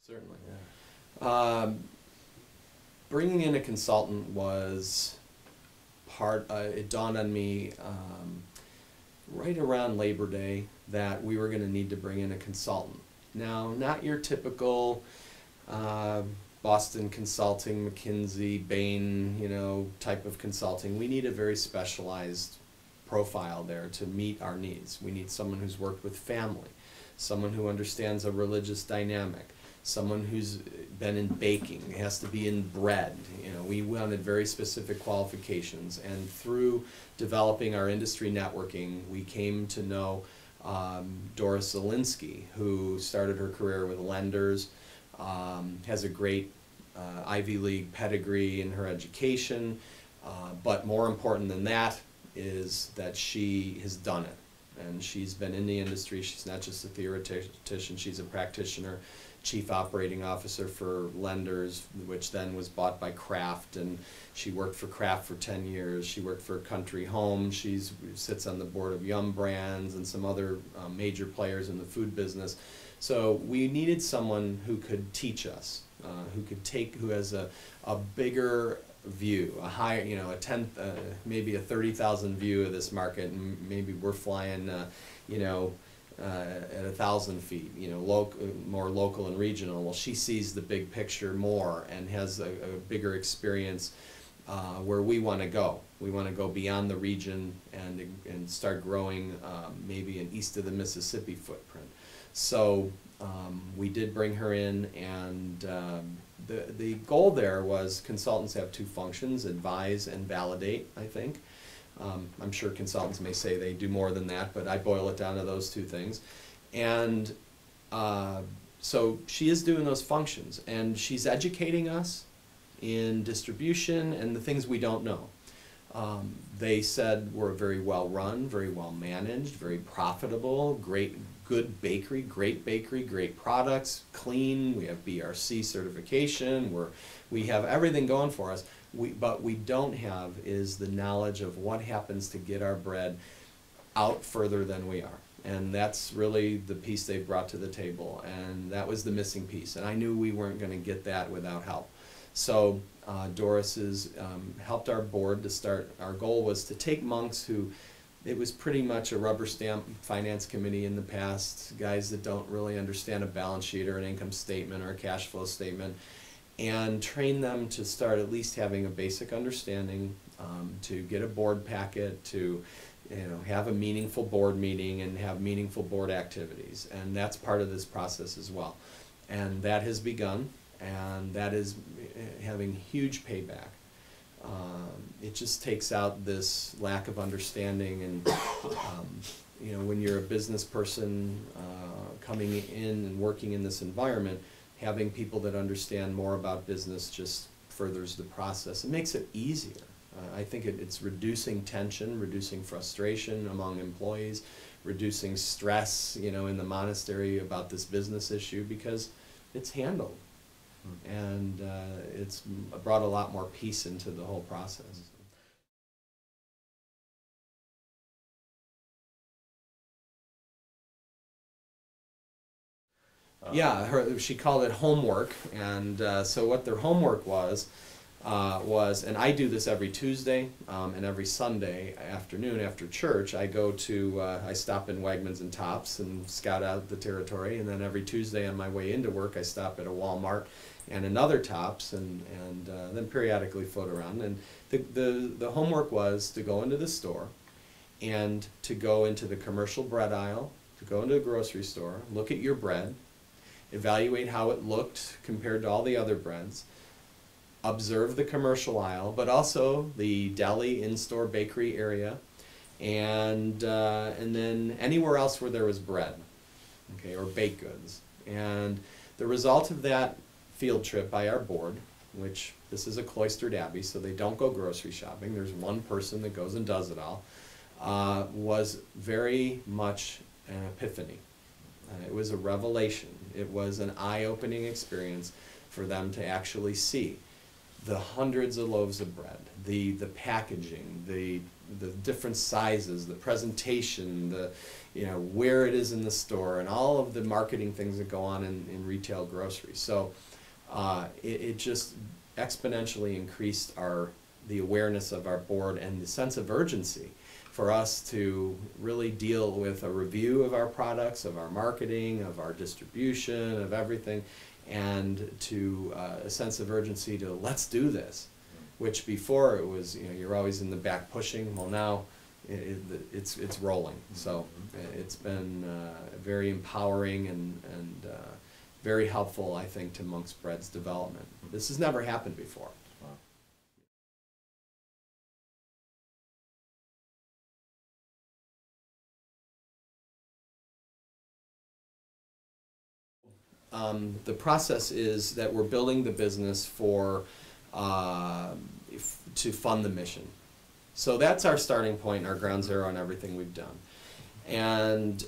Certainly. Yeah. Bringing in a consultant was it dawned on me right around Labor Day that we were going to need to bring in a consultant. Now, not your typical Boston Consulting, McKinsey, Bain, type of consulting. We need a very specialized profile there to meet our needs. We need someone who's worked with family, someone who understands a religious dynamic, someone who's been in baking. It has to be in bread. We wanted very specific qualifications, and through developing our industry networking, we came to know Doris Zielinski, who started her career with Lenders, has a great Ivy League pedigree in her education, but more important than that is that she has done it. And she's been in the industry. She's not just a theoretician, she's a practitioner, chief operating officer for Lenders, which then was bought by Kraft, and she worked for Kraft for 10 years. She worked for Country Home. She sits on the board of Yum Brands and some other major players in the food business. So we needed someone who could teach us, who has a bigger view, a higher, a 10, maybe a 30,000 view of this market, and maybe we're flying, at 1,000 feet, more local and regional. Well, she sees the big picture more and has a bigger experience where we want to go. We want to go beyond the region and start growing maybe an east of the Mississippi footprint. So we did bring her in, and the goal there was consultants have two functions: advise and validate, I think. I'm sure consultants may say they do more than that, but I boil it down to those two things. And so she is doing those functions, and she's educating us in distribution and the things we don't know. They said we're very well run, very well managed, very profitable, good bakery, great products, clean. We have BRC certification. We have everything going for us. But we don't have is the knowledge of what happens to get our bread out further than we are. And that's really the piece they brought to the table. And that was the missing piece. And I knew we weren't going to get that without help. So Doris has helped our board to start. Our goal was to take monks who, it was pretty much a rubber stamp finance committee in the past, guys that don't really understand a balance sheet or an income statement or a cash flow statement, and train them to start at least having a basic understanding, to get a board packet, to have a meaningful board meeting and have meaningful board activities. And that's part of this process as well. And that has begun, and that is having huge payback. It just takes out this lack of understanding, and when you're a business person coming in and working in this environment, having people that understand more about business just furthers the process. It makes it easier. I think it's reducing tension, reducing frustration among employees, reducing stress, in the monastery about this business issue, because it's handled. And it's brought a lot more peace into the whole process. Yeah, she called it homework, and so what their homework was, and I do this every Tuesday and every Sunday afternoon after church. I go to, I stop in Wegmans and Tops and scout out the territory, and then every Tuesday on my way into work I stop at a Walmart and another Tops, and then periodically float around. And the homework was to go into the store and to go into the commercial bread aisle, to go into a grocery store, look at your bread, evaluate how it looked compared to all the other breads, observe the commercial aisle, but also the deli, in-store bakery area, and then anywhere else where there was bread, okay, or baked goods. And the result of that field trip by our board, which this is a cloistered abbey, so they don't go grocery shopping, there's one person that goes and does it all, was very much an epiphany. It was a revelation. It was an eye-opening experience for them to actually see the hundreds of loaves of bread, the packaging, the the different sizes, the presentation, the, you know, where it is in the store, and all of the marketing things that go on in retail grocery. So it just exponentially increased the awareness of our board and the sense of urgency for us to really deal with a review of our products, of our marketing, of our distribution, of everything, and to a sense of urgency to let's do this, which before it was, you know, you're always in the back pushing. Well, now it's rolling. So it's been very empowering and very helpful, I think, to Monk's Bread's development. This has never happened before. The process is that we're building the business for to fund the mission. So that's our starting point, our ground zero, and everything we've done. And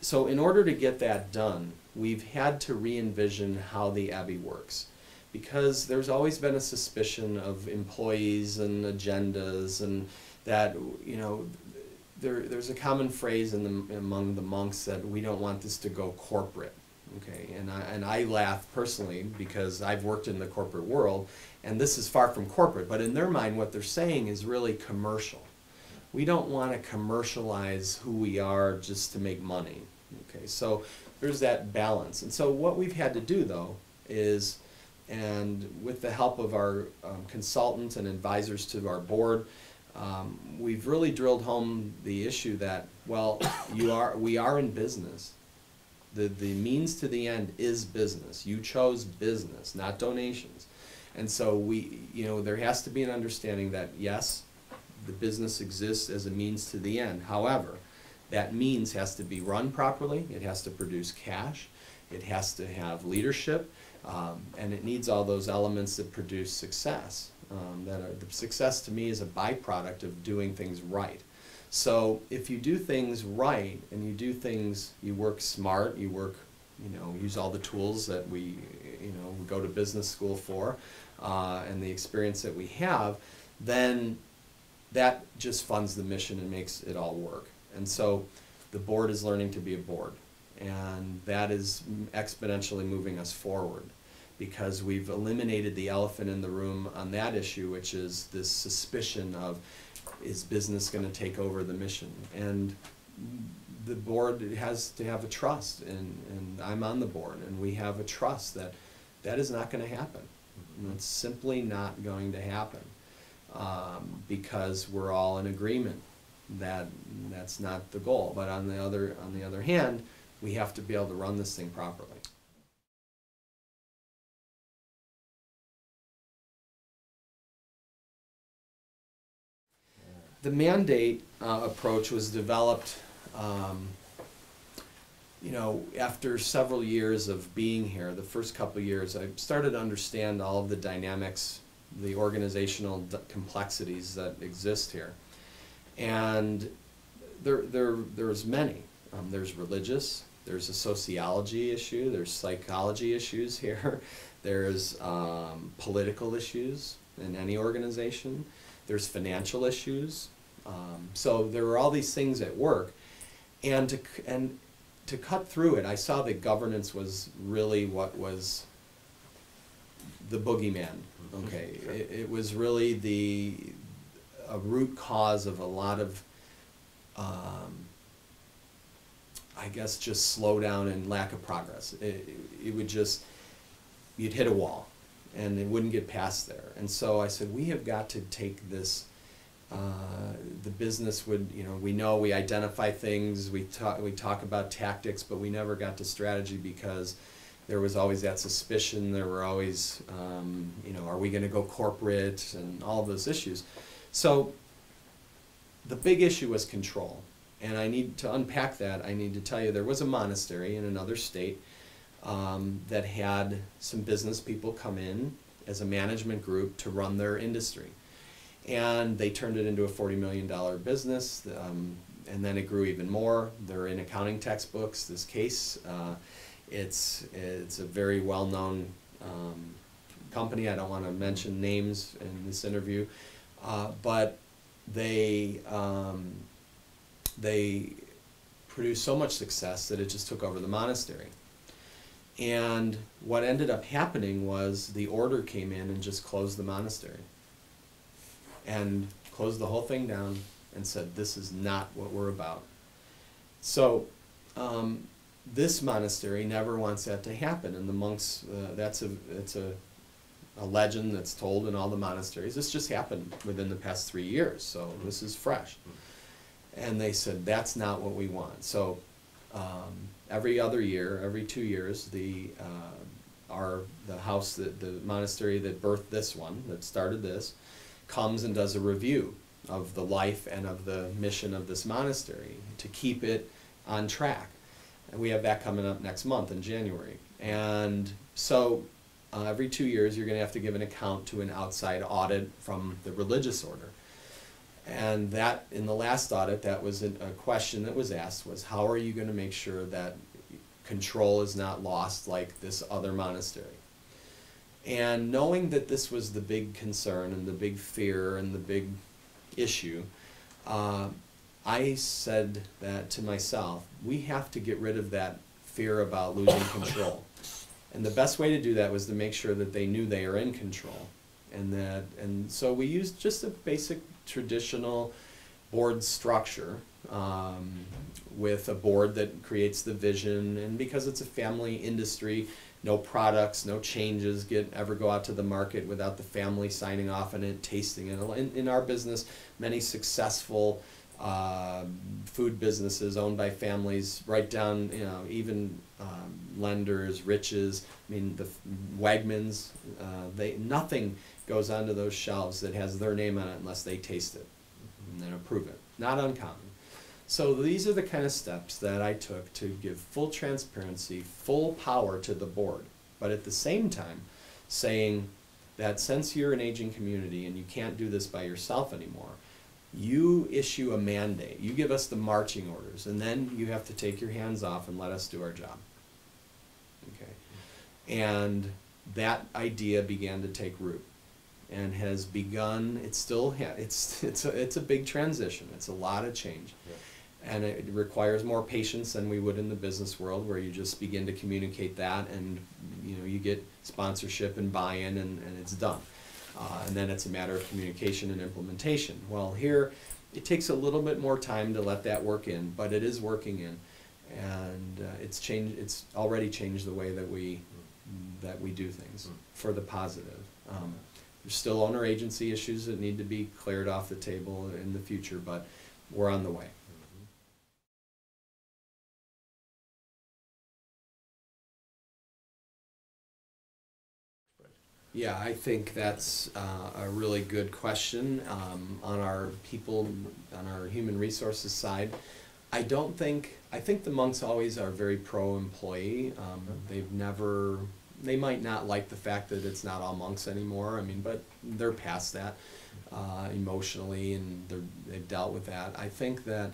so in order to get that done, we've had to re-envision how the Abbey works, because there's always been a suspicion of employees and agendas, and that, you know, there's a common phrase among the monks that we don't want this to go corporate. Okay, and I laugh personally because I've worked in the corporate world, and this is far from corporate, but in their mind what they're saying is really commercial. We don't want to commercialize who we are just to make money. Okay, so there's that balance. And so what we've had to do, though, is, and with the help of our consultants and advisors to our board, we've really drilled home the issue that, well, we are in business. The means to the end is business. You chose business, not donations. And so there has to be an understanding that, yes, the business exists as a means to the end. However, that means has to be run properly. It has to produce cash. It has to have leadership. And it needs all those elements that produce success. The success to me is a byproduct of doing things right. So if you do things right and you work smart, use all the tools that we go to business school for, and the experience that we have, then that just funds the mission and makes it all work. And so the board is learning to be a board, and that is exponentially moving us forward, because we've eliminated the elephant in the room on that issue, which is this suspicion of, is business going to take over the mission? And the board has to have a trust, and I'm on the board, and we have a trust that that is not going to happen. And it's simply not going to happen, because we're all in agreement that that's not the goal. But on the other hand, we have to be able to run this thing properly. The mandate approach was developed, after several years of being here. The first couple of years, I started to understand all of the dynamics, the organizational complexities that exist here. And there's many. There's religious, there's a sociology issue, there's psychology issues here, there's political issues in any organization, there's financial issues. So there were all these things at work, and to cut through it, I saw that governance was really what was the boogeyman. Okay, it was really a root cause of a lot of, I guess, just slowdown and lack of progress. It would just, you'd hit a wall, and it wouldn't get past there. And so I said, we have got to take this. The business would, we identify things, we talk about tactics, but we never got to strategy, because there was always that suspicion. There were always, are we going to go corporate, and all of those issues. So the big issue was control. And I need to unpack that. I need to tell you, there was a monastery in another state that had some business people come in as a management group to run their industry. And they turned it into a $40 million business, and then it grew even more. They're in accounting textbooks, this case. It's a very well-known company. I don't want to mention names in this interview, but they they produced so much success that it just took over the monastery. And what ended up happening was the order came in and just closed the monastery and closed the whole thing down and said, this is not what we're about. So this monastery never wants that to happen, and the monks, it's a legend that's told in all the monasteries. This just happened within the past 3 years, so this is fresh. And they said, that's not what we want. So every other year, every 2 years, the house, the monastery that birthed this one, that started this, comes and does a review of the life and of the mission of this monastery to keep it on track. And we have that coming up next month in January. And so every 2 years, you're going to have to give an account to an outside audit from the religious order. And that, in the last audit, that was a question that was asked, was how are you going to make sure that control is not lost like this other monastery? And knowing that this was the big concern and the big fear and the big issue, I said that to myself, we have to get rid of that fear about losing control. And the best way to do that was to make sure that they knew they are in control. And so we used just a basic traditional board structure with a board that creates the vision, and because it's a family industry, no products, no changes ever go out to the market without the family signing off on it, tasting it. In our business, many successful food businesses owned by families, right down, even lenders, riches. I mean, the Wegmans, nothing goes onto those shelves that has their name on it unless they taste it and then approve it. Not uncommon. So these are the kind of steps that I took to give full transparency, full power to the board, but at the same time saying that since you're an aging community and you can't do this by yourself anymore, you issue a mandate. You give us the marching orders, and then you have to take your hands off and let us do our job. Okay, and that idea began to take root, and has begun. It's still it's a big transition. It's a lot of change, and it requires more patience than we would in the business world, where you just begin to communicate that, and you get sponsorship and buy-in, and it's done. And then it's a matter of communication and implementation. Well, here it takes a little bit more time to let that work in, but it is working in, and it's changed. It's already changed the way that we do things for the positive. There's still owner agency issues that need to be cleared off the table in the future, but we're on the way. Yeah, I think that's a really good question. On our people, on our human resources side, I think the monks always are very pro-employee. They might not like the fact that it's not all monks anymore, but they're past that emotionally, and they've dealt with that. I think that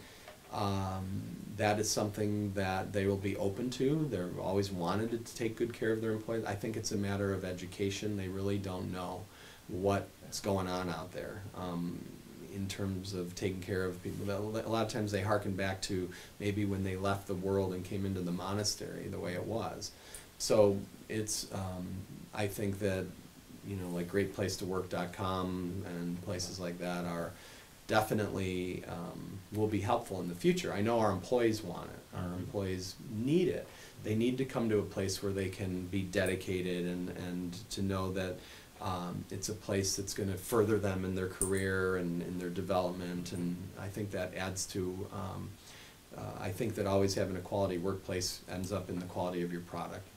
that is something that they will be open to. They've always wanted to take good care of their employees. I think it's a matter of education. They really don't know what's going on out there in terms of taking care of people. A lot of times they harken back to maybe when they left the world and came into the monastery, the way it was. So it's, I think that, like GreatPlaceToWork.com and places like that are definitely will be helpful in the future. I know our employees want it. Our employees need it. They need to come to a place where they can be dedicated and to know that it's a place that's going to further them in their career and in their development. And I think that adds to, I think that always having a quality workplace ends up in the quality of your product.